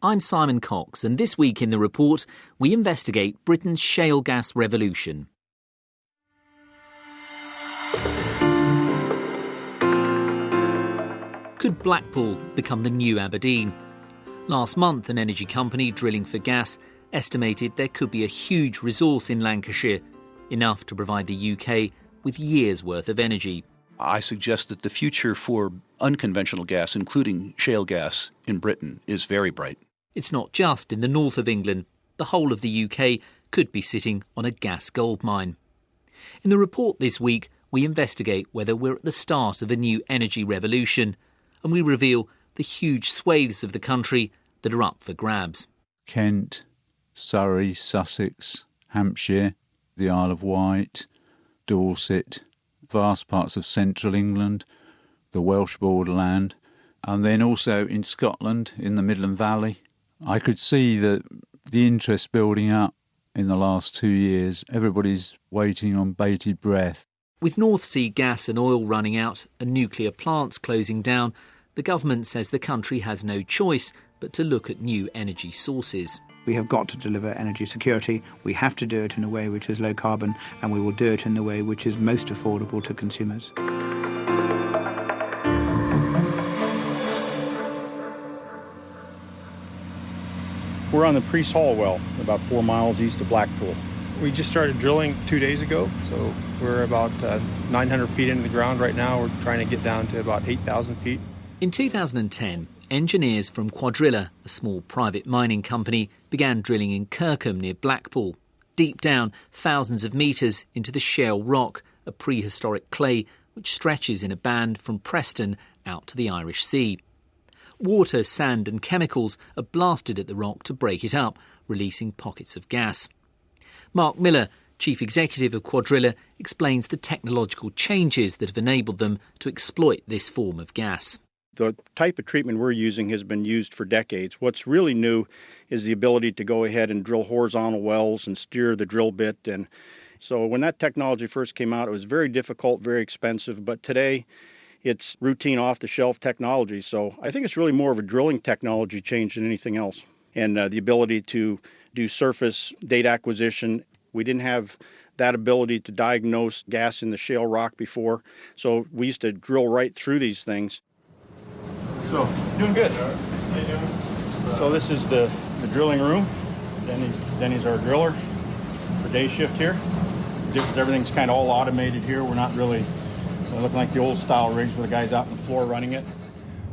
I'm Simon Cox, and this week in The Report, we investigate Britain's shale gas revolution. Could Blackpool become the new Aberdeen? Last month, an energy company drilling for gas estimated there could be a huge resource in Lancashire, enough to provide the UK with years' worth of energy. I suggest that the future for unconventional gas, including shale gas in Britain, is very bright. It's not just in the north of England. The whole of the UK could be sitting on a gas gold mine. In the report this week, we investigate whether we're at the start of a new energy revolution, and we reveal the huge swathes of the country that are up for grabs. Kent, Surrey, Sussex, Hampshire, the Isle of Wight, Dorset, vast parts of central England, the Welsh borderland, and then also in Scotland, in the Midland Valley. I could see that the interest building up in the last 2 years. Everybody's waiting on bated breath. With North Sea gas and oil running out and nuclear plants closing down, the government says the country has no choice but to look at new energy sources. We have got to deliver energy security. We have to do it in a way which is low carbon, and we will do it in the way which is most affordable to consumers. We're on the Priest Hall well, about 4 miles east of Blackpool. We just started drilling 2 days ago, so we're about 900 feet into the ground right now. We're trying to get down to about 8,000 feet. In 2010, engineers from Quadrilla, a small private mining company, began drilling in Kirkham near Blackpool, deep down thousands of metres into the shale rock, a prehistoric clay which stretches in a band from Preston out to the Irish Sea. Water, sand and chemicals are blasted at the rock to break it up, releasing pockets of gas. Mark Miller, chief executive of Quadrilla, explains the technological changes that have enabled them to exploit this form of gas. The type of treatment we're using has been used for decades. What's really new is the ability to go ahead and drill horizontal wells and steer the drill bit. And so when that technology first came out, it was very difficult, very expensive. But today, it's routine off-the-shelf technology. So I think it's really more of a drilling technology change than anything else. And the ability to do surface data acquisition. We didn't have that ability to diagnose gas in the shale rock before. So we used to drill right through these things. So, doing good. How you doing? So this is the drilling room. Denny's our driller for day shift here. Everything's kind of all automated here. We're not really looking like the old style rigs where the guy's out on the floor running it.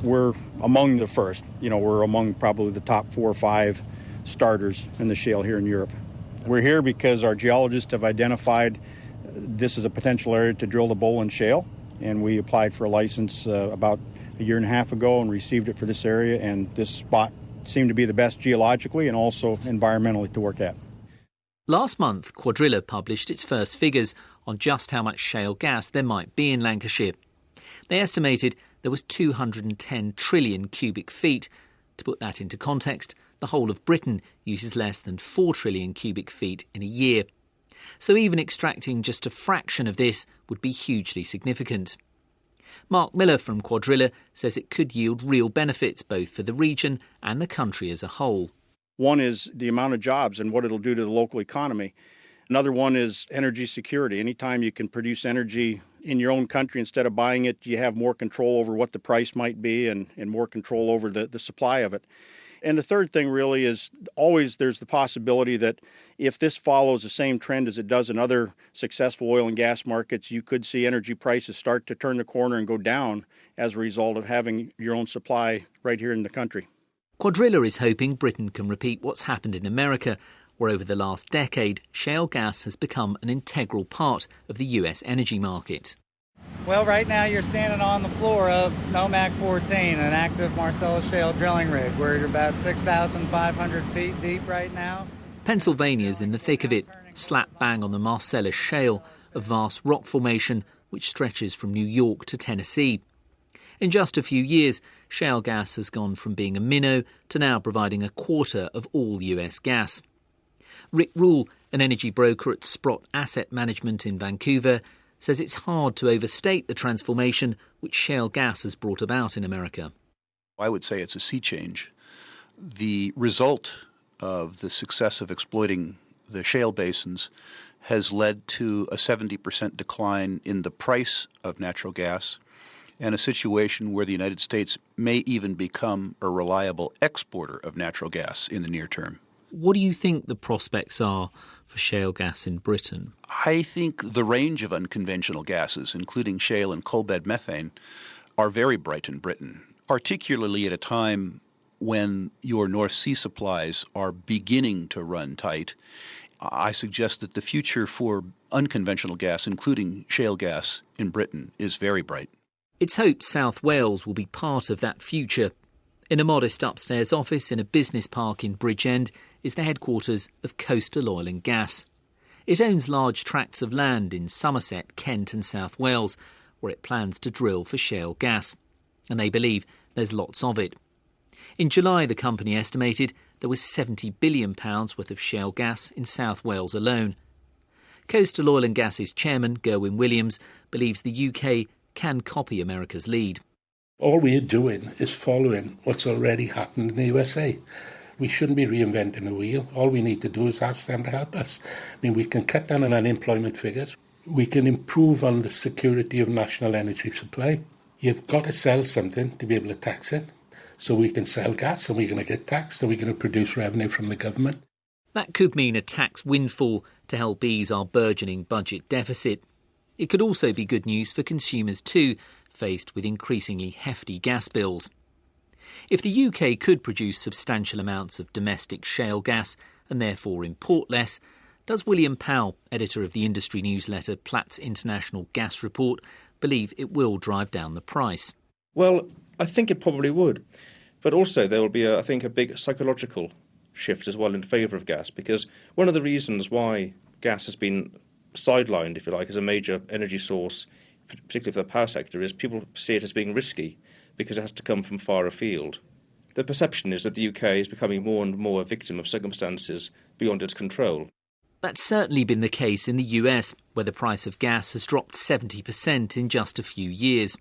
We're among the first. We're among probably the top 4 or 5 starters in the shale here in Europe. We're here because our geologists have identified this is a potential area to drill the Boland Shale, and we applied for a license about a year and a half ago and received it for this area, and this spot seemed to be the best geologically and also environmentally to work at. Last month, Quadrilla published its first figures on just how much shale gas there might be in Lancashire. They estimated there was 210 trillion cubic feet. To put that into context, the whole of Britain uses less than 4 trillion cubic feet in a year. So even extracting just a fraction of this would be hugely significant. Mark Miller from Quadrilla says it could yield real benefits both for the region and the country as a whole. One is the amount of jobs and what it'll do to the local economy. Another one is energy security. Anytime you can produce energy in your own country instead of buying it, you have more control over what the price might be and more control over the supply of it. And the third thing really is always there's the possibility that if this follows the same trend as it does in other successful oil and gas markets, you could see energy prices start to turn the corner and go down as a result of having your own supply right here in the country. Quadrilla is hoping Britain can repeat what's happened in America, where over the last decade, shale gas has become an integral part of the US energy market. Well, right now you're standing on the floor of NOMAC 14, an active Marcellus shale drilling rig. We're about 6,500 feet deep right now. Pennsylvania's in the thick of it, slap bang on the Marcellus Shale, a vast rock formation which stretches from New York to Tennessee. In just a few years, shale gas has gone from being a minnow to now providing a quarter of all US gas. Rick Rule, an energy broker at Sprott Asset Management in Vancouver, says it's hard to overstate the transformation which shale gas has brought about in America. I would say it's a sea change. The result of the success of exploiting the shale basins has led to a 70% decline in the price of natural gas and a situation where the United States may even become a reliable exporter of natural gas in the near term. What do you think the prospects are for shale gas in Britain? I think the range of unconventional gases, including shale and coalbed methane, are very bright in Britain, particularly at a time when your North Sea supplies are beginning to run tight. I suggest that the future for unconventional gas, including shale gas in Britain, is very bright. It's hoped South Wales will be part of that future. In a modest upstairs office in a business park in Bridgend is the headquarters of Coastal Oil and Gas. It owns large tracts of land in Somerset, Kent and South Wales, where it plans to drill for shale gas. And they believe there's lots of it. In July, the company estimated there was £70 billion worth of shale gas in South Wales alone. Coastal Oil and Gas's chairman, Gerwyn Williams, believes the UK can copy America's lead. All we're doing is following what's already happened in the USA. We shouldn't be reinventing the wheel. All we need to do is ask them to help us. I mean, we can cut down on unemployment figures. We can improve on the security of national energy supply. You've got to sell something to be able to tax it. So we can sell gas and we're going to get taxed and we're going to produce revenue from the government. That could mean a tax windfall to help ease our burgeoning budget deficit. It could also be good news for consumers too, faced with increasingly hefty gas bills. If the UK could produce substantial amounts of domestic shale gas and therefore import less, does William Powell, editor of the industry newsletter Platts International Gas Report, believe it will drive down the price? Well, I think it probably would. But also there will be, I think, a big psychological shift as well in favour of gas, because one of the reasons why gas has been sidelined, if you like, as a major energy source, particularly for the power sector, is people see it as being risky because it has to come from far afield. The perception is that the UK is becoming more and more a victim of circumstances beyond its control. That's certainly been the case in the US, where the price of gas has dropped 70% in just a few years.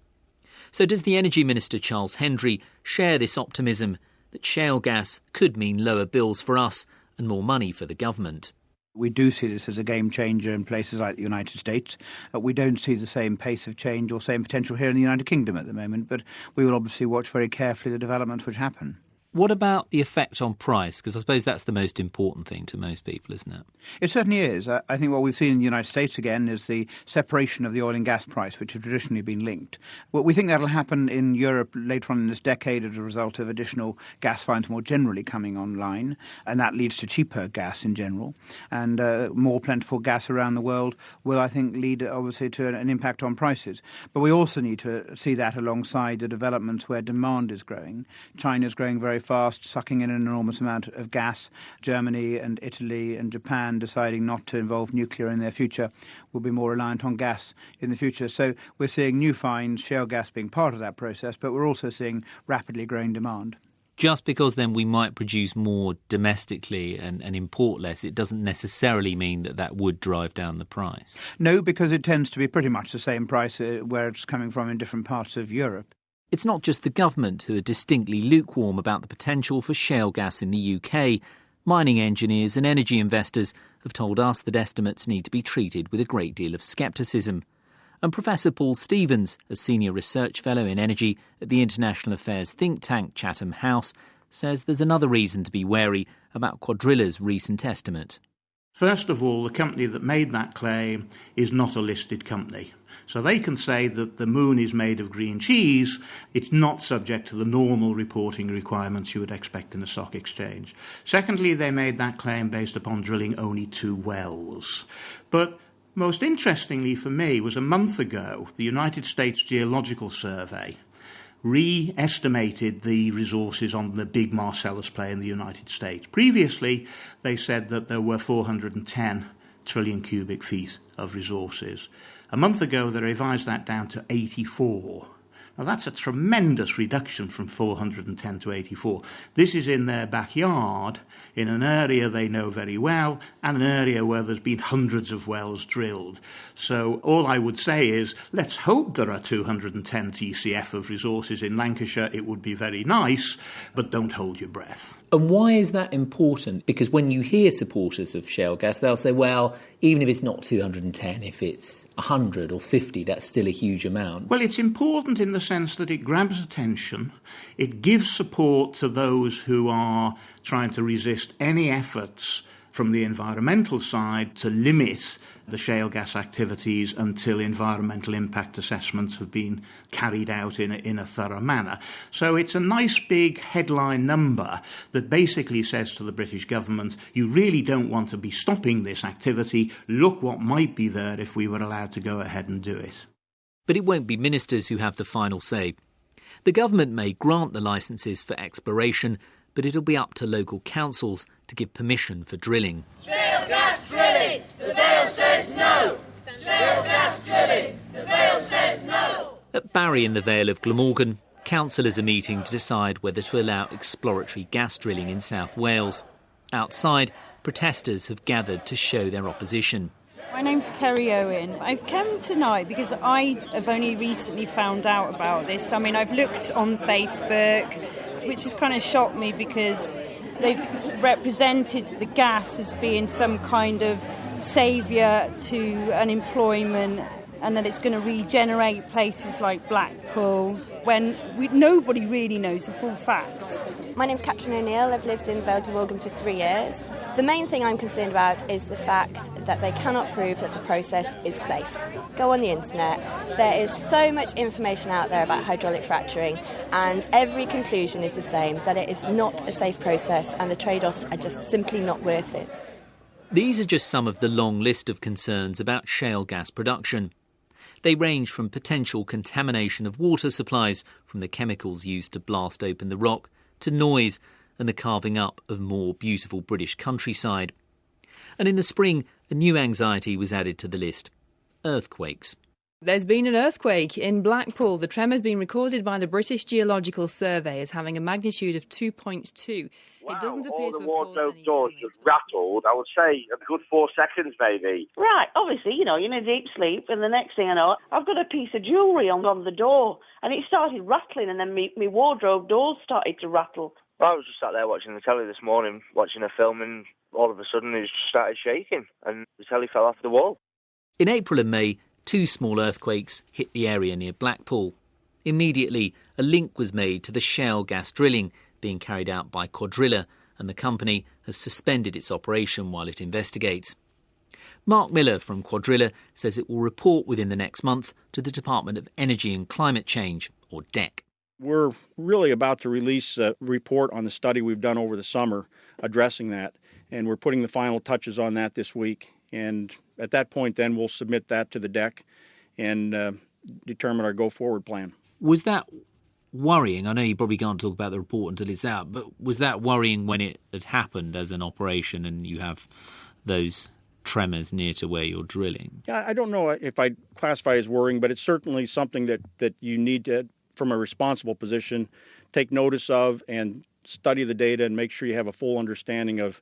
So does the Energy Minister Charles Hendry share this optimism that shale gas could mean lower bills for us and more money for the government? We do see this as a game changer in places like the United States. We don't see the same pace of change or same potential here in the United Kingdom at the moment, but we will obviously watch very carefully the developments which happen. What about the effect on price? Because I suppose that's the most important thing to most people, isn't it? It certainly is. I think what we've seen in the United States, again, is the separation of the oil and gas price, which have traditionally been linked. Well, we think that will happen in Europe later on in this decade as a result of additional gas finds more generally coming online, and that leads to cheaper gas in general. And more plentiful gas around the world will, I think, lead, obviously, to an impact on prices. But we also need to see that alongside the developments where demand is growing. China's growing very fast, sucking in an enormous amount of gas. Germany and Italy and Japan deciding not to involve nuclear in their future will be more reliant on gas in the future. So we're seeing new finds, shale gas being part of that process, but we're also seeing rapidly growing demand. Just because then we might produce more domestically and import less, it doesn't necessarily mean that that would drive down the price. No, because it tends to be pretty much the same price where it's coming from in different parts of Europe. It's not just the government who are distinctly lukewarm about the potential for shale gas in the UK. Mining engineers and energy investors have told us that estimates need to be treated with a great deal of scepticism. And Professor Paul Stevens, a senior research fellow in energy at the international affairs think tank Chatham House, says there's another reason to be wary about Quadrilla's recent estimate. First of all, the company that made that claim is not a listed company. So they can say that the moon is made of green cheese. It's not subject to the normal reporting requirements you would expect in a stock exchange. Secondly, they made that claim based upon drilling only 2 wells. But most interestingly for me was a month ago, the United States Geological Survey re-estimated the resources on the big Marcellus play in the United States. Previously, they said that there were 410 trillion cubic feet of resources. A month ago, they revised that down to 84. Now, that's a tremendous reduction from 410 to 84. This is in their backyard, in an area they know very well, and an area where there's been hundreds of wells drilled. So all I would say is, let's hope there are 210 TCF of resources in Lancashire. It would be very nice, but don't hold your breath. And why is that important? Because when you hear supporters of shale gas, they'll say, well, even if it's not 210, if it's 100 or 50, that's still a huge amount. Well, it's important in the sense that it grabs attention, it gives support to those who are trying to resist any efforts from the environmental side to limit the shale gas activities until environmental impact assessments have been carried out in a thorough manner. So it's a nice big headline number that basically says to the British government, you really don't want to be stopping this activity. Look what might be there if we were allowed to go ahead and do it. But it won't be ministers who have the final say. The government may grant the licences for exploration, but it'll be up to local councils to give permission for drilling. Shale gas drilling! The Vale says no! Shale gas drilling! The Vale says no! At Barry in the Vale of Glamorgan, councillors are meeting to decide whether to allow exploratory gas drilling in South Wales. Outside, protesters have gathered to show their opposition. My name's Kerry Owen. I've come tonight because I have only recently found out about this. I mean, I've looked on Facebook, which has kind of shocked me because they've represented the gas as being some kind of saviour to unemployment and that it's going to regenerate places like Blackpool when nobody really knows the full facts. My name's Catherine O'Neill. I've lived in Vale Glamorgan for 3 years. The main thing I'm concerned about is the fact that they cannot prove that the process is safe. Go on the internet. There is so much information out there about hydraulic fracturing, and every conclusion is the same, that it is not a safe process and the trade-offs are just simply not worth it. These are just some of the long list of concerns about shale gas production. They range from potential contamination of water supplies from the chemicals used to blast open the rock to noise and the carving up of more beautiful British countryside. And in the spring, a new anxiety was added to the list: earthquakes. There's been an earthquake in Blackpool. The tremor's been recorded by the British Geological Survey as having a magnitude of 2.2. Wow, it doesn't appear all to the have wardrobe caused doors just rattled. I would say a good 4 seconds, maybe. Right, obviously, you're in a deep sleep, and the next thing I know, I've got a piece of jewellery on the door, and it started rattling, and then my wardrobe doors started to rattle. Well, I was just sat there watching the telly this morning, watching a film, and all of a sudden it just started shaking, and the telly fell off the wall. In April and May, 2 small earthquakes hit the area near Blackpool. Immediately, a link was made to the shale gas drilling being carried out by Quadrilla, and the company has suspended its operation while it investigates. Mark Miller from Quadrilla says it will report within the next month to the Department of Energy and Climate Change, or DEC. We're really about to release a report on the study we've done over the summer addressing that, and we're putting the final touches on that this week. And at that point, then, we'll submit that to the DEC and determine our go-forward plan. Was that worrying? I know you probably can't talk about the report until it's out, but was that worrying when it had happened as an operation and you have those tremors near to where you're drilling? Yeah, I don't know if I'd classify it as worrying, but it's certainly something that you need to, from a responsible position, take notice of and study the data and make sure you have a full understanding of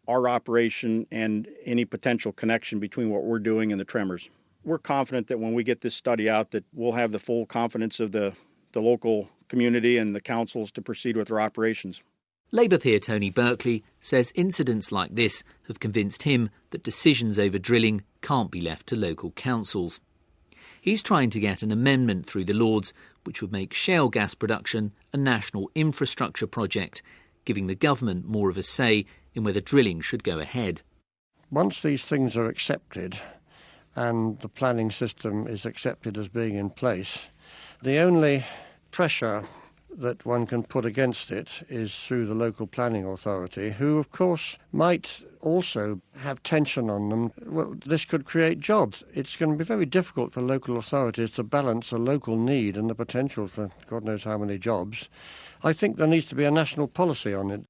our operation and any potential connection between what we're doing and the tremors. We're confident that when we get this study out that we'll have the full confidence of the local community and the councils to proceed with their operations. Labour peer Tony Berkeley says incidents like this have convinced him that decisions over drilling can't be left to local councils. He's trying to get an amendment through the Lords which would make shale gas production a national infrastructure project, giving the government more of a say in whether drilling should go ahead. Once these things are accepted and the planning system is accepted as being in place, the only pressure that one can put against it is through the local planning authority, who of course might also have tension on them. Well, this could create jobs. It's going to be very difficult for local authorities to balance a local need and the potential for God knows how many jobs. I think there needs to be a national policy on it.